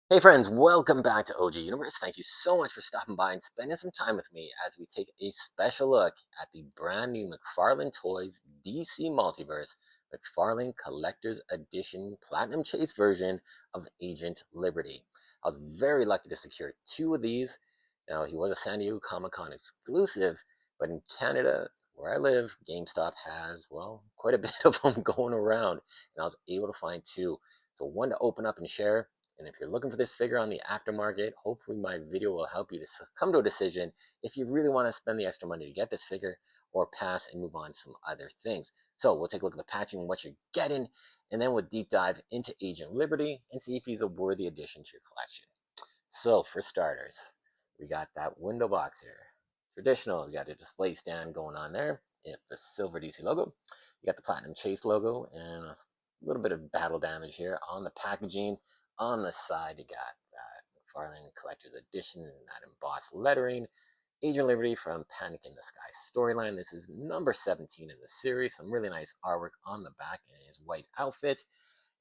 Hey friends, welcome back to OG Universe. Thank you so much for stopping by and spending some time with me as we take a special look at the brand new McFarlane Toys DC Multiverse McFarlane Collector's Edition Platinum Chase version of Agent Liberty. I was very lucky to secure two of these. Now, he was a San Diego Comic-Con exclusive, but in Canada, where I live, GameStop has, well, quite a bit of them going around, and I was able to find two. So one to open up and share, and if you're looking for this figure on the aftermarket, hopefully my video will help you to come to a decision if you really want to spend the extra money to get this figure or pass and move on to some other things. So we'll take a look at the patching and what you're getting, and then we'll deep dive into Agent Liberty and see if he's a worthy addition to your collection. So for starters, we got that window box here. Traditional, we got a display stand going on there. The silver DC logo. You got the Platinum Chase logo and a little bit of battle damage here on the packaging. On the side, you got that McFarlane Collector's Edition and that embossed lettering. Agent Liberty from Panic in the Sky storyline. This is number 17 in the series. Some really nice artwork on the back in his white outfit.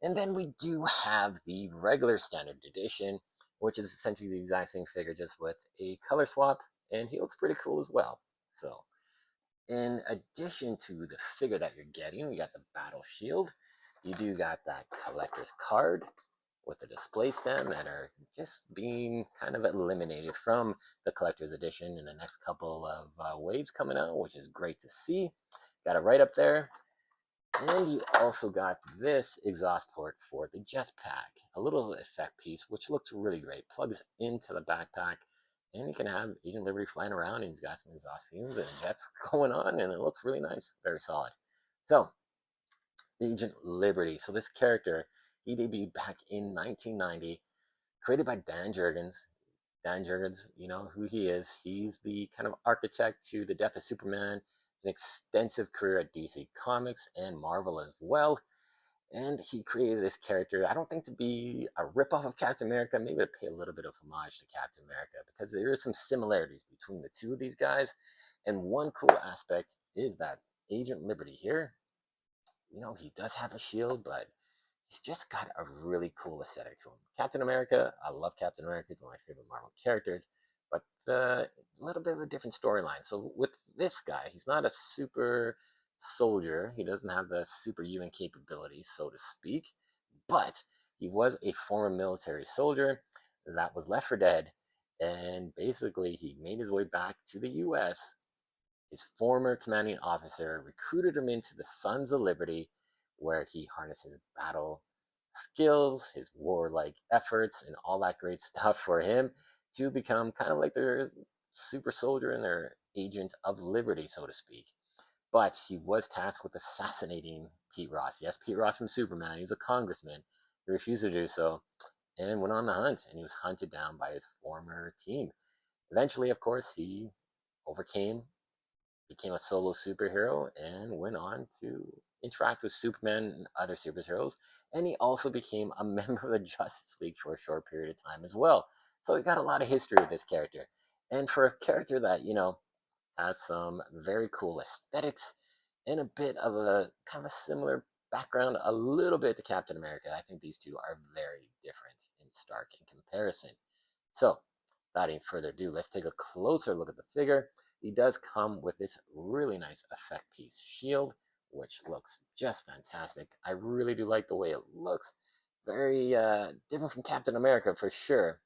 And then we do have the regular standard edition, which is essentially the exact same figure, just with a color swap, and he looks pretty cool as well. So, in addition to the figure that you're getting, we got the battle shield. You do got that collector's card with the display stand that are just being kind of eliminated from the collector's edition in the next couple of waves coming out, which is great to see. Got it right up there. And you also got this exhaust port for the jetpack, a little effect piece, which looks really great. Plugs into the backpack, and you can have Agent Liberty flying around, and he's got some exhaust fumes and jets going on, and it looks really nice, very solid. So, Agent Liberty. So this character, he debuted back in 1990, created by Dan Jurgens. Dan Jurgens, you know who he is. He's the kind of architect to the death of Superman, an extensive career at DC Comics and Marvel as well. And he created this character, I don't think to be a ripoff of Captain America, maybe to pay a little bit of homage to Captain America, because there is some similarities between the two of these guys. And one cool aspect is that Agent Liberty here, you know, he does have a shield, but he's just got a really cool aesthetic to him. Captain America, I love Captain America. He's one of my favorite Marvel characters, but a little bit of a different storyline. So with this guy, he's not a super soldier. He doesn't have the superhuman capabilities, so to speak, but he was a former military soldier that was left for dead, and basically he made his way back to the U.S. His former commanding officer recruited him into the Sons of Liberty, where he harnessed his battle skills, his warlike efforts, and all that great stuff for him to become kind of like their super soldier and their agent of liberty, so to speak. But he was tasked with assassinating Pete Ross. Yes, Pete Ross from Superman. He was a congressman. He refused to do so and went on the hunt, and he was hunted down by his former team. Eventually, of course, he overcame, became a solo superhero, and went on to interact with Superman and other superheroes. And he also became a member of the Justice League for a short period of time as well. So we got a lot of history with this character. And for a character that, you know, has some very cool aesthetics and a bit of a kind of similar background, a little bit to Captain America, I think these two are very different in stark in comparison. So, without any further ado, let's take a closer look at the figure. He does come with this really nice effect piece shield, which looks just fantastic. I really do like the way it looks. Very different from Captain America for sure.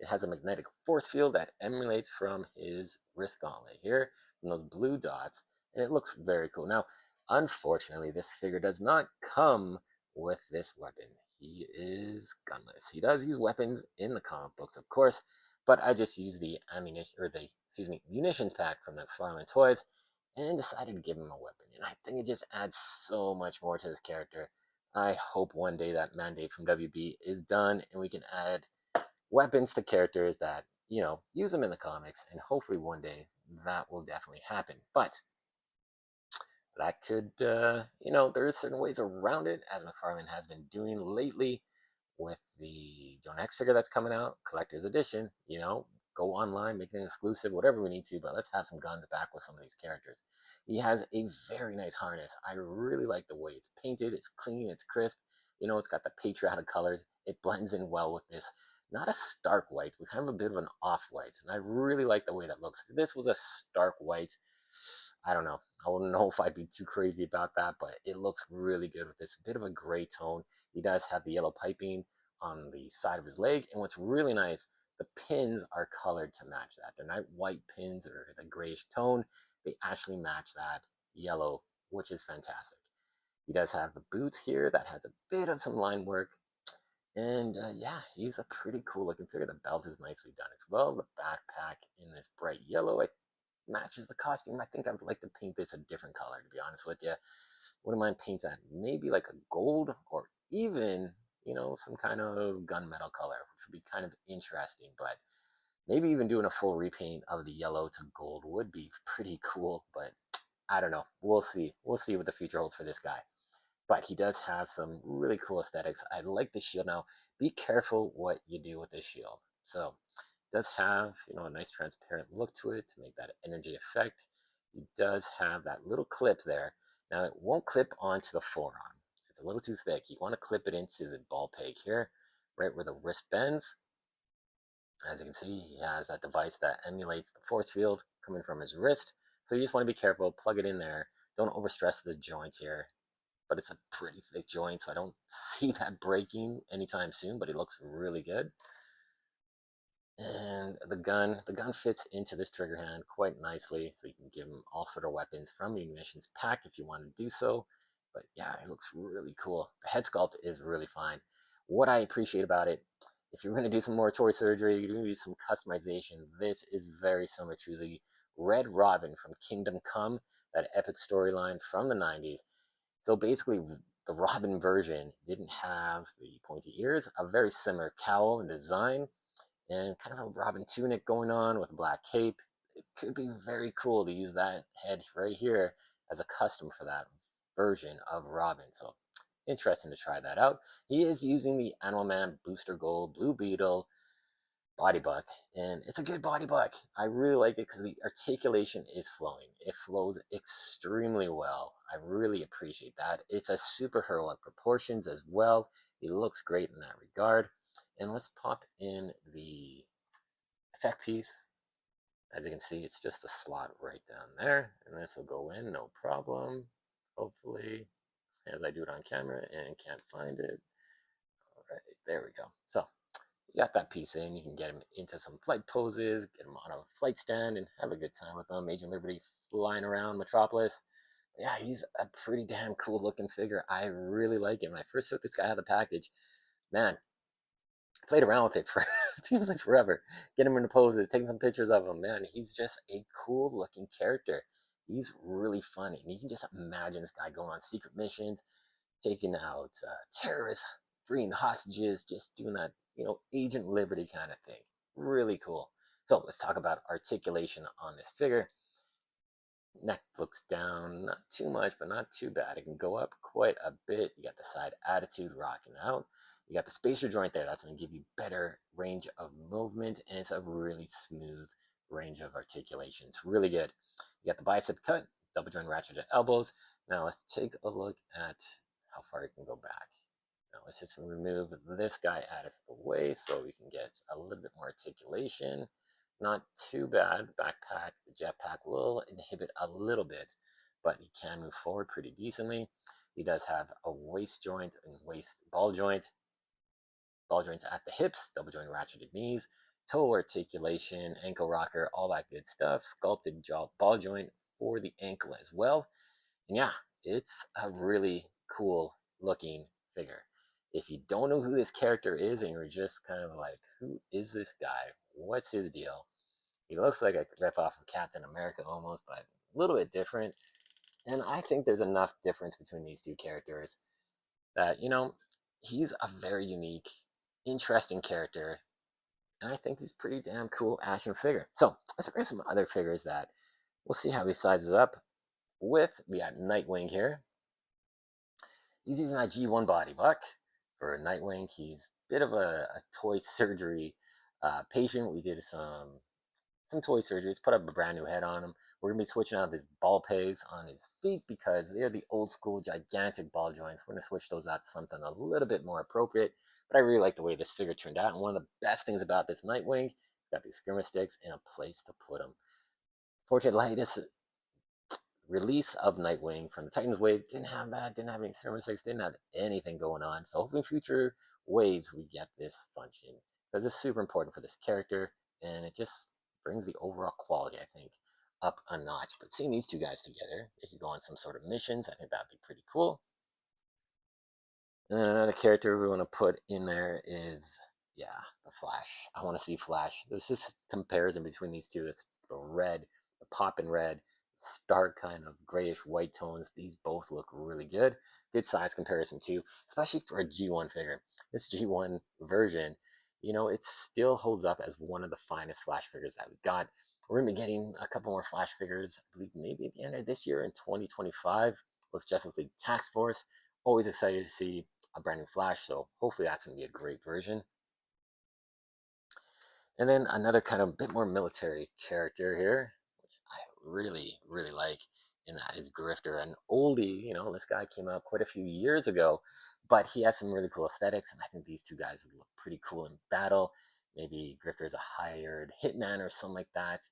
It has a magnetic force field that emanates from his wrist gauntlet here, from those blue dots, and it looks very cool. Now, unfortunately, this figure does not come with this weapon. He is gunless. He does use weapons in the comic books, of course, but I just used the ammunition, or the, excuse me, munitions pack from the McFarlane Toys and decided to give him a weapon. And I think it just adds so much more to this character. I hope one day that mandate from WB is done and we can add weapons to characters that, you know, use them in the comics, and hopefully one day that will definitely happen. But that could, you know, there is certain ways around it, as McFarlane has been doing lately with the John X figure that's coming out, collector's edition. You know, go online, make it exclusive, whatever we need to, but let's have some guns back with some of these characters. He has a very nice harness. I really like the way it's painted. It's clean, it's crisp. You know, it's got the patriotic colors. It blends in well with this not a stark white, but kind of a bit of an off-white. And I really like the way that looks. If this was a stark white, I don't know. I wouldn't know if I'd be too crazy about that, but it looks really good with this bit of a gray tone. He does have the yellow piping on the side of his leg. And what's really nice, the pins are colored to match that. They're not white pins or the grayish tone. They actually match that yellow, which is fantastic. He does have the boot here that has a bit of some line work. And yeah, he's a pretty cool looking figure. The belt is nicely done as well. The backpack in this bright yellow, it matches the costume. I think I'd like to paint this a different color, to be honest with you. Wouldn't mind paint that maybe like a gold or even, some kind of gunmetal color, which would be kind of interesting. But maybe even doing a full repaint of the yellow to gold would be pretty cool. But I don't know. We'll see. We'll see what the future holds for this guy. But he does have some really cool aesthetics. I like the shield. Now, be careful what you do with this shield. So it does have, a nice transparent look to it to make that energy effect. He does have that little clip there. Now, it won't clip onto the forearm. It's a little too thick. You want to clip it into the ball peg here, right where the wrist bends. As you can see, he has that device that emulates the force field coming from his wrist. So you just want to be careful, plug it in there. Don't overstress the joint here. But it's a pretty thick joint, so I don't see that breaking anytime soon, but it looks really good. And the gun fits into this trigger hand quite nicely, so you can give him all sort of weapons from the munitions pack if you want to do so. But yeah, it looks really cool. The head sculpt is really fine. What I appreciate about it, if you're going to do some more toy surgery, you're going to do some customization, this is very similar to the Red Robin from Kingdom Come, that epic storyline from the 90s. So basically, the Robin version didn't have the pointy ears, a very similar cowl and design, and kind of a Robin tunic going on with a black cape. It could be very cool to use that head right here as a custom for that version of Robin. So interesting to try that out. He is using the Animal Man Booster Gold Blue Beetle body buck, and it's a good body buck. I really like it because the articulation is flowing. It flows extremely well. I really appreciate that. It's a super heroic proportions as well. It looks great in that regard. And let's pop in the effect piece. As you can see, it's just a slot right down there, and this will go in no problem, hopefully, as I do it on camera and can't find it. All right, there we go. So you got that piece in, you can get him into some flight poses, get him on a flight stand, and have a good time with him. Agent Liberty flying around Metropolis. Yeah, he's a pretty damn cool looking figure. I really like him. When I first took this guy out of the package, man, I played around with it for it seems like forever. Get him into poses, taking some pictures of him. Man, he's just a cool looking character. He's really funny. And you can just imagine this guy going on secret missions, taking out terrorists, freeing hostages, just doing that, Agent Liberty kind of thing. Really cool. So let's talk about articulation on this figure. Neck looks down, not too much, but not too bad. It can go up quite a bit. You got the side attitude rocking out. You got the spacer joint there. That's going to give you better range of movement, and it's a really smooth range of articulation. It's really good. You got the bicep cut, double joint ratcheted elbows. Now let's take a look at how far you can go back. Now let's just remove this guy out of the way so we can get a little bit more articulation. Not too bad. Backpack, the jetpack will inhibit a little bit, but he can move forward pretty decently. He does have a waist joint and waist ball joints at the hips, double joint ratcheted knees, toe articulation, ankle rocker, all that good stuff. Sculpted ball joint for the ankle as well. And yeah, it's a really cool looking figure. If you don't know who this character is and you're just kind of like, who is this guy? What's his deal? He looks like a rip off of Captain America almost, but a little bit different. And I think there's enough difference between these two characters that, he's a very unique, interesting character. And I think he's pretty damn cool action figure. So let's bring some other figures that we'll see how he sizes up with. We got Nightwing here. He's using that G1 body buck for Nightwing. He's a bit of a toy surgery patient. We did some toy surgeries, put up a brand new head on him. We're going to be switching out his ball pegs on his feet because they're the old school gigantic ball joints. We're going to switch those out to something a little bit more appropriate. but I really like the way this figure turned out. And one of the best things about this Nightwing, got these skirmer sticks and a place to put them. Fortunately, latest release of Nightwing from the Titans wave didn't have that, didn't have any skirmer sticks, didn't have anything going on. So hopefully in future waves we get this function, because it's super important for this character, and it just brings the overall quality, I think, up a notch. But seeing these two guys together, they could go on some sort of missions. I think that'd be pretty cool. And then another character we want to put in there is, yeah, the Flash. I want to see Flash. This is comparison between these two. It's the red, the pop in red, stark kind of grayish white tones. These both look really good. Good size comparison too, especially for a G1 figure. This G1 version, you know, it still holds up as one of the finest Flash figures that we got. We're going to be getting a couple more Flash figures, I believe maybe at the end of this year in 2025 with Justice League Task Force. Always excited to see a brand new Flash, so hopefully that's going to be a great version. And then another kind of bit more military character here, which I really, really like, and that is Grifter, an oldie. You know, this guy came out quite a few years ago, but he has some really cool aesthetics, and I think these two guys would look pretty cool in battle. Maybe Grifter's a hired hitman or something like that,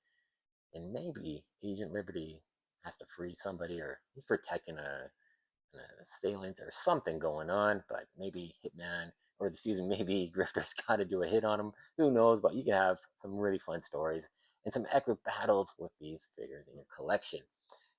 and maybe Agent Liberty has to free somebody, or he's protecting an assailant or something going on, but maybe Hitman or the season, maybe Grifter's got to do a hit on him. Who knows? But you can have some really fun stories and some epic battles with these figures in your collection.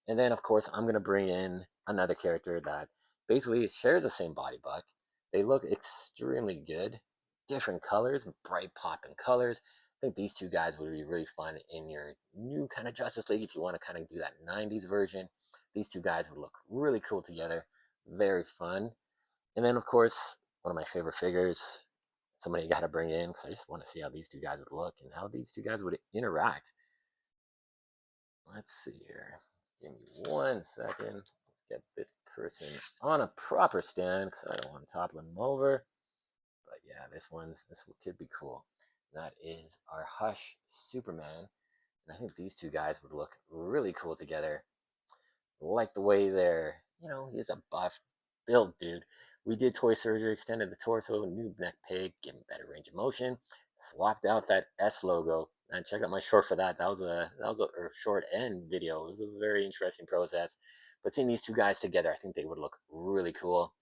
And then, of course, I'm going to bring in another character that basically shares the same body buck. They look extremely good. Different colors, bright popping colors. I think these two guys would be really fun in your new kind of Justice League if you want to kind of do that 90s version. These two guys would look really cool together. Very fun. And then, of course, one of my favorite figures, somebody you got to bring in, because I just want to see how these two guys would look and how these two guys would interact. Let's see here. Give me 1 second. Let's get this person on a proper stand, because I don't want to topple him over. But yeah, this one could be cool. That is our Hush Superman. And I think these two guys would look really cool together. Like the way they're, you know, he's a buff build dude. We did toy surgery, extended the torso, new neck peg, give him better range of motion, swapped out that S logo. And check out my short for that. That was a short end video. It was a very interesting process. But seeing these two guys together, I think they would look really cool.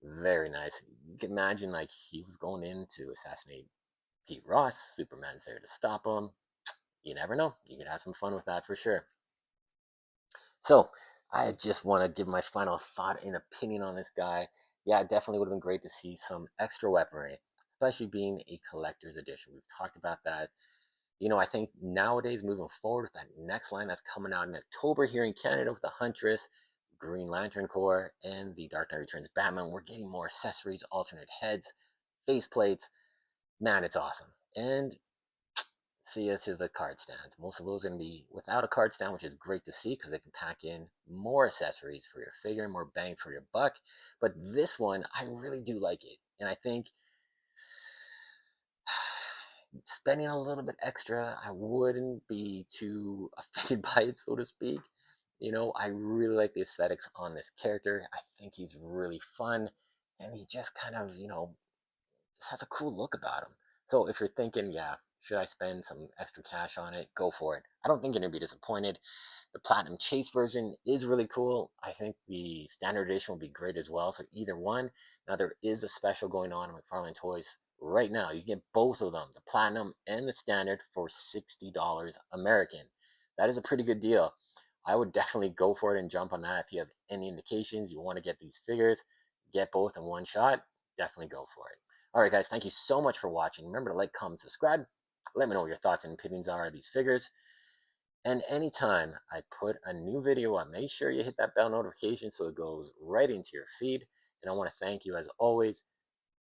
Very nice. You can imagine like he was going in to assassinate Pete Ross. Superman's there to stop him. You never know. You could have some fun with that for sure. So I just want to give my final thought and opinion on this guy. Yeah, it definitely would have been great to see some extra weaponry, especially being a collector's edition. We've talked about that. You know, I think nowadays moving forward with that next line that's coming out in October here in Canada with the Huntress, Green Lantern Corps, and the Dark Knight Returns Batman, we're getting more accessories, alternate heads, face plates. Man, it's awesome. And see, this is the card stands. Most of those are going to be without a card stand, which is great to see because they can pack in more accessories for your figure, more bang for your buck. But this one, I really do like it. And I think spending a little bit extra, I wouldn't be too offended by it, so to speak. You know, I really like the aesthetics on this character. I think he's really fun, and he just kind of, you know, just has a cool look about him. So if you're thinking, yeah, should I spend some extra cash on it? Go for it. I don't think you're going to be disappointed. The Platinum Chase version is really cool. I think the Standard Edition will be great as well. So either one. Now there is a special going on in McFarlane Toys right now. You get both of them, the Platinum and the Standard, for $60 American. That is a pretty good deal. I would definitely go for it and jump on that. If you have any indications you want to get these figures, get both in one shot, definitely go for it. Alright guys, thank you so much for watching. Remember to like, comment, subscribe. Let me know what your thoughts and opinions are of these figures. And anytime I put a new video up, make sure you hit that bell notification so it goes right into your feed. And I want to thank you as always